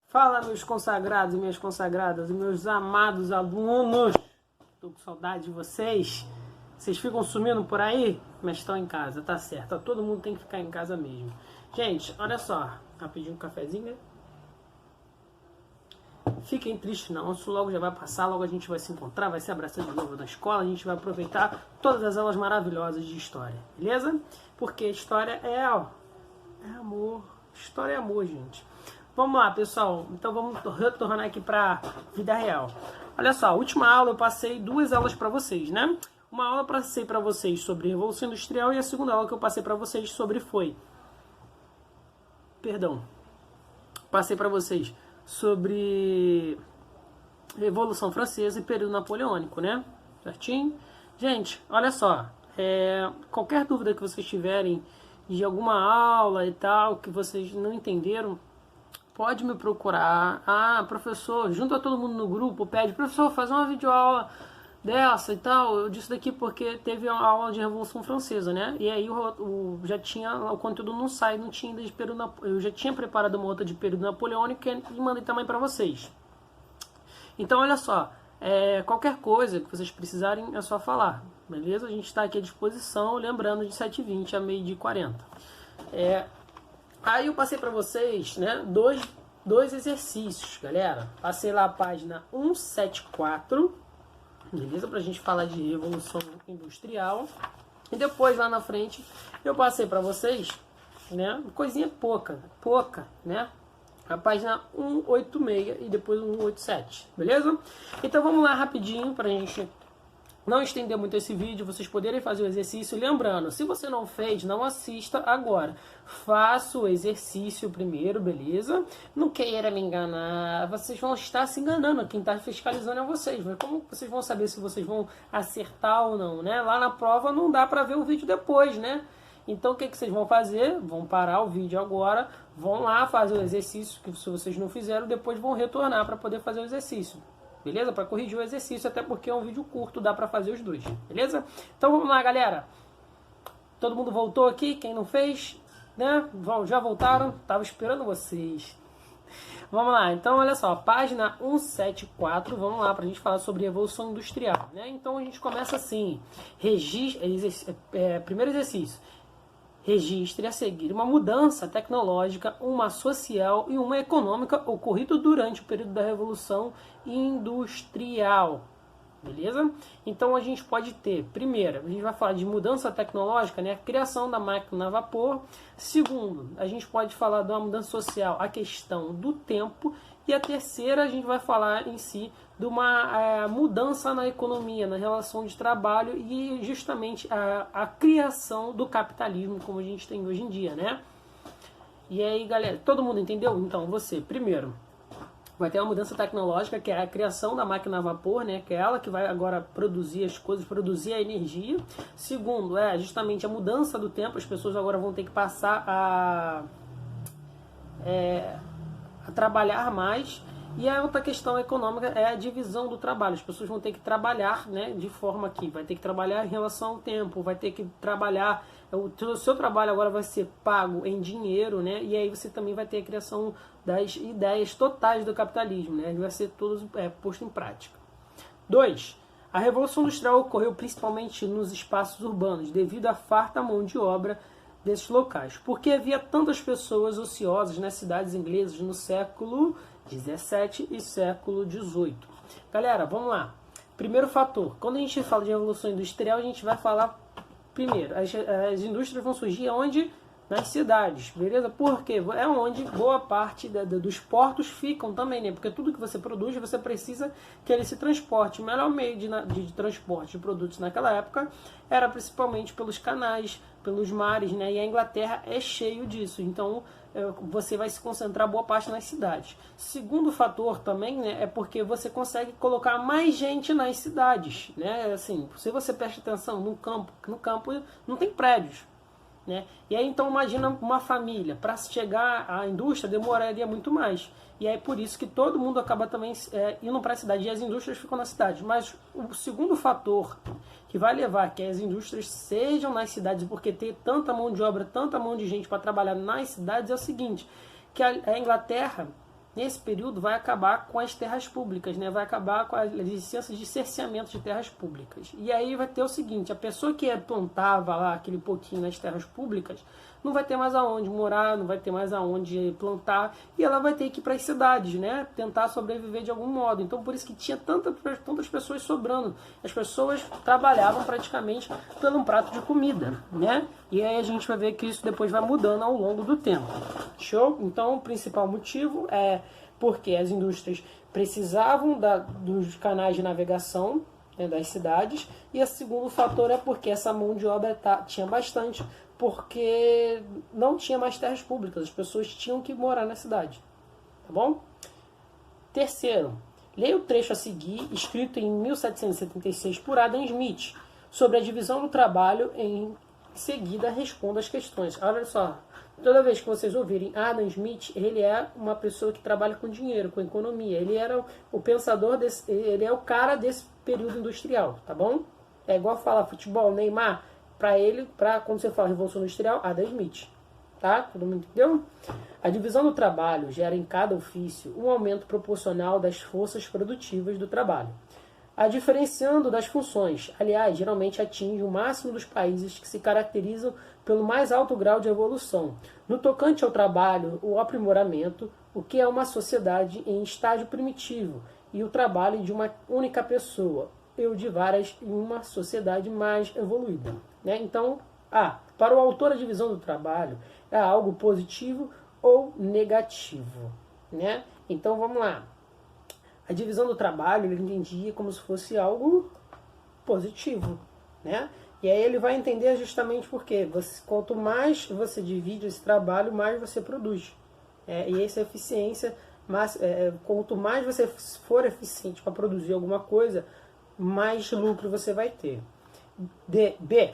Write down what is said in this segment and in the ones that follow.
Fala, meus consagrados e minhas consagradas, meus amados alunos. Tô com saudade de vocês. Vocês ficam sumindo por aí, mas estão em casa, tá certo. Todo mundo tem que ficar em casa mesmo. Gente, olha só. Rapidinho um cafezinho. Fiquem tristes não, isso logo já vai passar, logo a gente vai se encontrar, vai se abraçar de novo na escola, a gente vai aproveitar todas as aulas maravilhosas de história, beleza? Porque história é amor, história é amor, gente. Vamos lá, pessoal, então vamos retornar aqui para vida real. Olha só, a última aula eu passei duas aulas para vocês, né? Uma aula eu passei para vocês sobre Revolução Industrial e a segunda aula que eu passei para vocês passei para vocês sobre Revolução Francesa e período napoleônico, né? Certinho? Gente, olha só, qualquer dúvida que vocês tiverem de alguma aula e tal, que vocês não entenderam, pode me procurar. Ah, professor, junta todo mundo no grupo, pede, professor, faz uma videoaula dessa e tal. Eu disse daqui porque teve uma aula de Revolução Francesa, né? E aí já tinha o conteúdo no site, não tinha ainda de período. Eu já tinha preparado uma outra de período napoleônico e mandei também para vocês. Então, olha só, qualquer coisa que vocês precisarem é só falar, beleza? A gente está aqui à disposição, lembrando de 7h20 a 12h40. Aí eu passei para vocês, né, dois exercícios, galera. Passei lá a página 174. Beleza? Pra gente falar de Revolução Industrial. E depois, lá na frente, eu passei pra vocês, né? Coisinha pouca, né? A página 186 e depois 187. Beleza? Então vamos lá rapidinho pra gente não estender muito esse vídeo, vocês poderem fazer o exercício. Lembrando, se você não fez, não assista agora. Faça o exercício primeiro, beleza? Não queira me enganar, vocês vão estar se enganando. Quem está fiscalizando é vocês. Mas como vocês vão saber se vocês vão acertar ou não, né? Lá na prova não dá para ver o vídeo depois, né? Então o que vocês vão fazer? Vão parar o vídeo agora, vão lá fazer o exercício, que se vocês não fizeram, depois vão retornar para poder fazer o exercício. Beleza? Para corrigir o exercício, até porque é um vídeo curto, dá para fazer os dois. Beleza? Então vamos lá, galera. Todo mundo voltou aqui? Quem não fez, né? Já voltaram? Tava esperando vocês. Vamos lá. Então, olha só. Página 174. Vamos lá para a gente falar sobre Revolução Industrial, né? Então a gente começa assim. Primeiro exercício. Registre a seguir uma mudança tecnológica, uma social e uma econômica ocorrido durante o período da Revolução Industrial. Beleza? Então a gente pode ter, primeiro, a gente vai falar de mudança tecnológica, né? A criação da máquina a vapor. Segundo, a gente pode falar de uma mudança social, a questão do tempo. E a terceira, a gente vai falar em si de uma mudança na economia, na relação de trabalho e justamente a criação do capitalismo como a gente tem hoje em dia, né? E aí, galera, todo mundo entendeu? Então, você, primeiro, vai ter uma mudança tecnológica, que é a criação da máquina a vapor, né? Que é ela que vai agora produzir as coisas, produzir a energia. Segundo, justamente a mudança do tempo, as pessoas agora vão ter que passar a trabalhar mais. E a outra questão econômica é a divisão do trabalho. As pessoas vão ter que trabalhar, né, de forma que vai ter que trabalhar em relação ao tempo, vai ter que trabalhar, o seu trabalho agora vai ser pago em dinheiro, né, e aí você também vai ter a criação das ideias totais do capitalismo, né, vai ser tudo posto em prática. 2. A Revolução Industrial ocorreu principalmente nos espaços urbanos, devido à farta mão de obra desses locais, porque havia tantas pessoas ociosas nas cidades inglesas no século 17 e século 18. Galera, vamos lá. Primeiro fator, quando a gente fala de Revolução Industrial, a gente vai falar primeiro, as indústrias vão surgir onde? Nas cidades, beleza? Porque é onde boa parte dos portos ficam também, né? Porque tudo que você produz, você precisa que ele se transporte. O melhor meio de transporte de produtos naquela época era principalmente pelos canais, pelos mares, né? E a Inglaterra é cheio disso. Então, você vai se concentrar boa parte nas cidades. Segundo fator também, né, é porque você consegue colocar mais gente nas cidades, né? Assim, se você presta atenção no campo não tem prédios, né? E aí então imagina uma família, para chegar à indústria demoraria muito mais. E aí por isso que todo mundo acaba também indo para a cidade e as indústrias ficam na cidade. Mas o segundo fator que vai levar que as indústrias sejam nas cidades, porque ter tanta mão de obra, tanta mão de gente para trabalhar nas cidades é o seguinte, que a Inglaterra nesse período vai acabar com as terras públicas, né? Vai acabar com as licenças de cerceamento de terras públicas. E aí vai ter o seguinte, a pessoa que plantava lá aquele pouquinho nas terras públicas não vai ter mais aonde morar, não vai ter mais aonde plantar, e ela vai ter que ir para as cidades, né? Tentar sobreviver de algum modo. Então por isso que tinha tantas pessoas sobrando. As pessoas trabalhavam praticamente por um prato de comida, né? E aí a gente vai ver que isso depois vai mudando ao longo do tempo. Show? Então o principal motivo é porque as indústrias precisavam dos canais de navegação, né, das cidades, e o segundo fator é porque essa mão de obra tinha bastante, porque não tinha mais terras públicas, as pessoas tinham que morar na cidade. Tá bom? Terceiro, leia o trecho a seguir, escrito em 1776 por Adam Smith, sobre a divisão do trabalho. Em seguida, responda as questões. Olha só, toda vez que vocês ouvirem Adam Smith, ele é uma pessoa que trabalha com dinheiro, com economia. Ele era o pensador, ele é o cara desse período industrial, tá bom? É igual falar futebol, Neymar. Para quando você fala Revolução Industrial, Adam Smith. Tá? Todo mundo entendeu? A divisão do trabalho gera em cada ofício um aumento proporcional das forças produtivas do trabalho. A diferenciando das funções, aliás, geralmente atinge o máximo dos países que se caracterizam pelo mais alto grau de evolução. No tocante ao trabalho, o aprimoramento, o que é uma sociedade em estágio primitivo, e o trabalho de uma única pessoa, ou de várias em uma sociedade mais evoluída. Né? Então, para o autor a divisão do trabalho é algo positivo ou negativo. Né? Então vamos lá. A divisão do trabalho ele entendia como se fosse algo positivo. Né? E aí ele vai entender justamente porque quanto mais você divide esse trabalho, mais você produz. E essa eficiência, quanto mais você for eficiente para produzir alguma coisa, mais lucro você vai ter. B.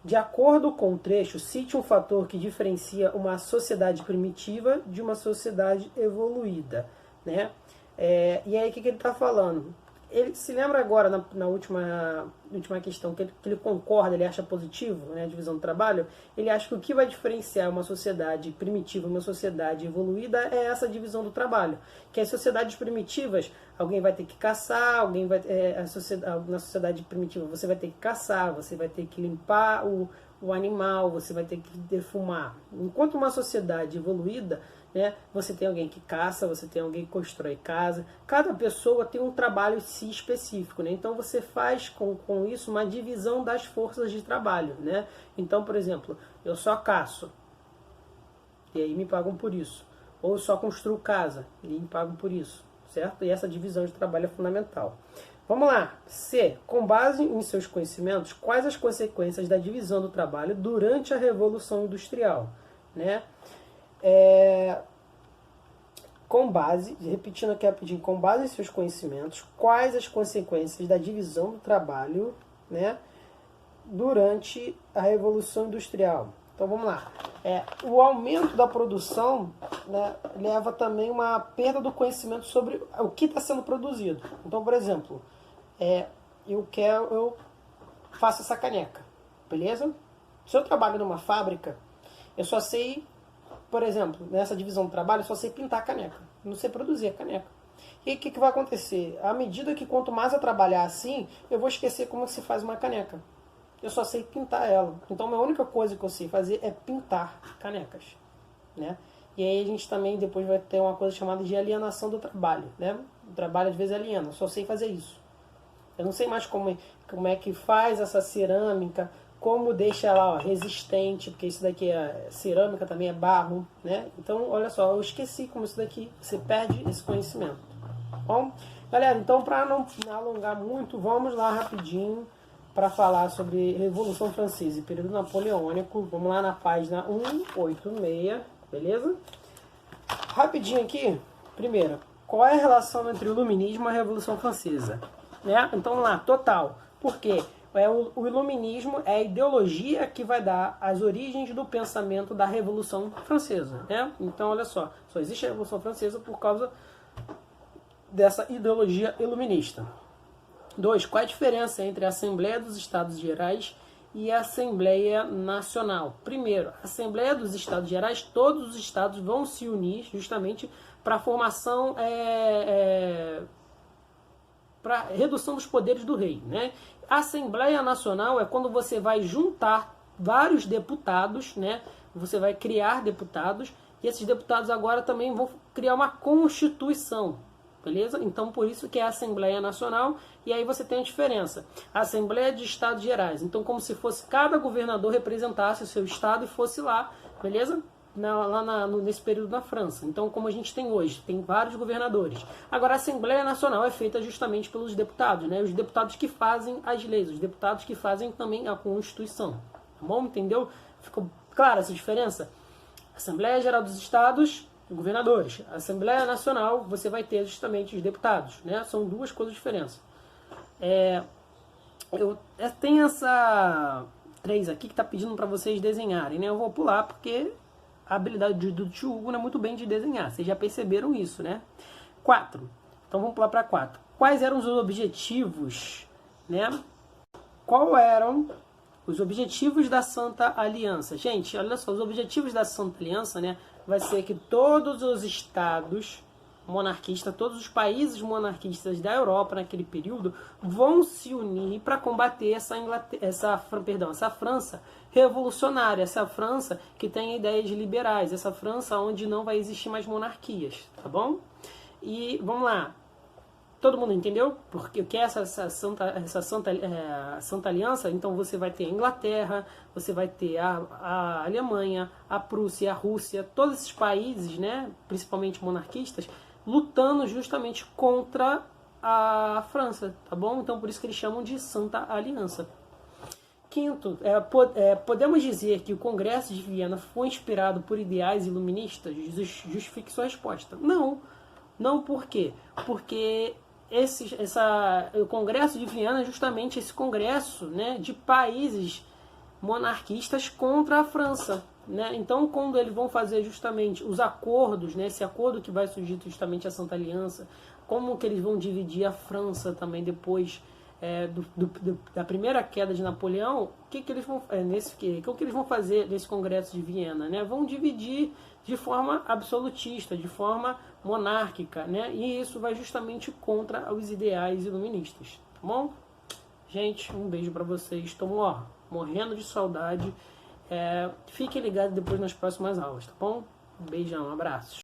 De acordo com o trecho, cite um fator que diferencia uma sociedade primitiva de uma sociedade evoluída. Né? E aí o que ele está falando? Ele se lembra agora na última questão que ele concorda, ele acha positivo, né, a divisão do trabalho. Ele acha que o que vai diferenciar uma sociedade primitiva e uma sociedade evoluída é essa divisão do trabalho. Que as sociedades primitivas, alguém vai ter que caçar, na sociedade primitiva você vai ter que caçar, você vai ter que limpar o animal, você vai ter que defumar. Enquanto uma sociedade evoluída, né, você tem alguém que caça, você tem alguém que constrói casa. Cada pessoa tem um trabalho em si específico. Né? Então você faz com isso uma divisão das forças de trabalho. Né? Então, por exemplo, eu só caço, e aí me pagam por isso. Ou eu só construo casa, e me pagam por isso. Certo? E essa divisão de trabalho é fundamental. Vamos lá. C. Com base em seus conhecimentos, quais as consequências da divisão do trabalho durante a Revolução Industrial? Né? Repetindo aqui rapidinho, com base em seus conhecimentos, quais as consequências da divisão do trabalho, né, durante a Revolução Industrial? Então vamos lá. O aumento da produção, né, leva também uma perda do conhecimento sobre o que está sendo produzido. Então, por exemplo, eu faço essa caneca, beleza? Se eu trabalho numa fábrica, eu só sei, por exemplo, nessa divisão do trabalho, eu só sei pintar a caneca, não sei produzir a caneca. E o que vai acontecer? À medida que quanto mais eu trabalhar assim, eu vou esquecer como se faz uma caneca. Eu só sei pintar ela. Então a única coisa que eu sei fazer é pintar canecas. Né? E aí a gente também depois vai ter uma coisa chamada de alienação do trabalho. Né? O trabalho às vezes aliena, eu só sei fazer isso. Eu não sei mais como é que faz essa cerâmica, como deixa ela resistente, porque isso daqui é cerâmica, também é barro, né? Então, olha só, eu esqueci como isso daqui, você perde esse conhecimento. Bom, galera, então para não alongar muito, vamos lá rapidinho para falar sobre Revolução Francesa e período napoleônico. Vamos lá na página 186, beleza? Rapidinho aqui, primeiro, qual é a relação entre o Iluminismo e a Revolução Francesa? Né? Então, vamos lá, total. Por quê? O Iluminismo é a ideologia que vai dar as origens do pensamento da Revolução Francesa. Né? Então, olha só existe a Revolução Francesa por causa dessa ideologia iluminista. 2. Qual é a diferença entre a Assembleia dos Estados Gerais e a Assembleia Nacional? Primeiro, a Assembleia dos Estados Gerais, todos os estados vão se unir justamente para a formação, para redução dos poderes do rei, né? A Assembleia Nacional é quando você vai juntar vários deputados, né? Você vai criar deputados, e esses deputados agora também vão criar uma Constituição, beleza? Então, por isso que é a Assembleia Nacional, e aí você tem a diferença. A Assembleia de Estados Gerais, então como se fosse cada governador representasse o seu estado e fosse lá, beleza? Nesse período na França. Então, como a gente tem hoje, tem vários governadores. Agora, a Assembleia Nacional é feita justamente pelos deputados, né? Os deputados que fazem as leis, os deputados que fazem também a Constituição. Tá bom? Entendeu? Ficou clara essa diferença? Assembleia Geral dos Estados, governadores. Assembleia Nacional, você vai ter justamente os deputados, né? São duas coisas diferentes. Tem essa 3 aqui que está pedindo para vocês desenharem, né? Eu vou pular porque a habilidade do tio Hugo não é muito bem de desenhar. Vocês já perceberam isso, né? 4. Então vamos pular para 4. Quais eram os objetivos, né? Qual eram os objetivos da Santa Aliança? Gente, olha só, os objetivos da Santa Aliança, né? Vai ser que todos os estados monarquistas, todos os países monarquistas da Europa naquele período vão se unir para combater essa França revolucionária, essa França que tem ideias liberais, essa França onde não vai existir mais monarquias, tá bom? E vamos lá, todo mundo entendeu? Porque o que é essa Santa Aliança? Então você vai ter a Inglaterra, você vai ter a Alemanha, a Prússia, a Rússia, todos esses países, né, principalmente monarquistas, lutando justamente contra a França, tá bom? Então por isso que eles chamam de Santa Aliança. Quinto, podemos dizer que o Congresso de Viena foi inspirado por ideais iluministas? Justifique sua resposta. Não por quê? Porque o Congresso de Viena é justamente esse congresso, né, de países monarquistas contra a França, né? Então, quando eles vão fazer justamente os acordos, né, esse acordo que vai surgir justamente a Santa Aliança, como que eles vão dividir a França também depois da primeira queda de Napoleão, o que eles vão fazer nesse Congresso de Viena, né? Vão dividir de forma absolutista, de forma monárquica, né? E isso vai justamente contra os ideais iluministas, tá bom? Gente, um beijo para vocês. Estou morrendo de saudade. Fiquem ligados depois nas próximas aulas, tá bom? Um beijão, um abraço.